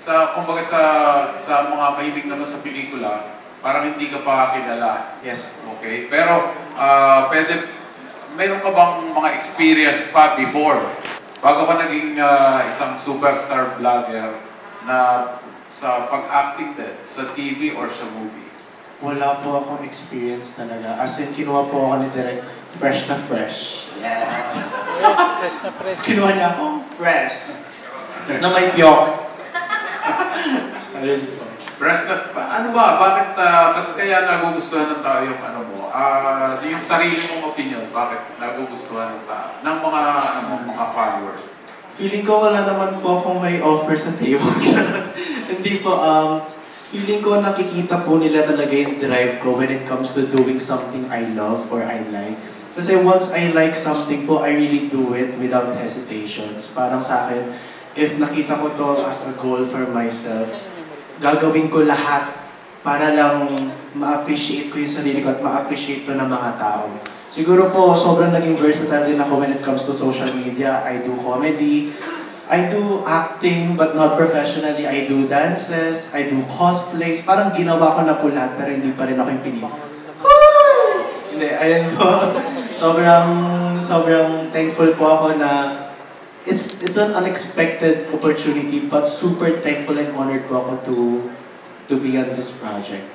kumbaga sa mga mahilig naman sa pelikula, parang hindi ka pa kilala. Yes. Okay? Pero, meron ka bang mga experience pa before? Bago ka naging isang superstar vlogger na sa pag-acting din, sa TV or sa movie? Wala po akong experience talaga. As in, kinuha po ako ni Direk fresh na fresh. Yes. Yes, fresh na fresh. Kinuha niya ako Fresh. na may tiyok. Ayun po. Fresh na, ano ba? Bakit kaya nagugustuhan ng tao yung ano mo? Yung sarili mong opinion, bakit nagugustuhan ng tao? Ng mga followers? Feeling ko wala naman po akong may offer sa table. Hindi po, feeling ko nakikita po nila talaga yung drive ko when it comes to doing something I love or I like. Kasi once I like something po, I really do it without hesitations. Parang sa akin, if nakita ko to as a goal for myself, gagawin ko lahat para lang ma-appreciate ko yung sarili ko at ma-appreciate ko ng mga tao. Siguro po, sobrang naging versatile din ako when it comes to social media. I do comedy, I do acting, but not professionally. I do dances, I do cosplays. Parang ginawa ko na po lahat, pero hindi pa rin ako yung pinili. Hindi, ayun po. Sobrang thankful po ako na it's an unexpected opportunity, but super thankful and honored po ako to be on this project.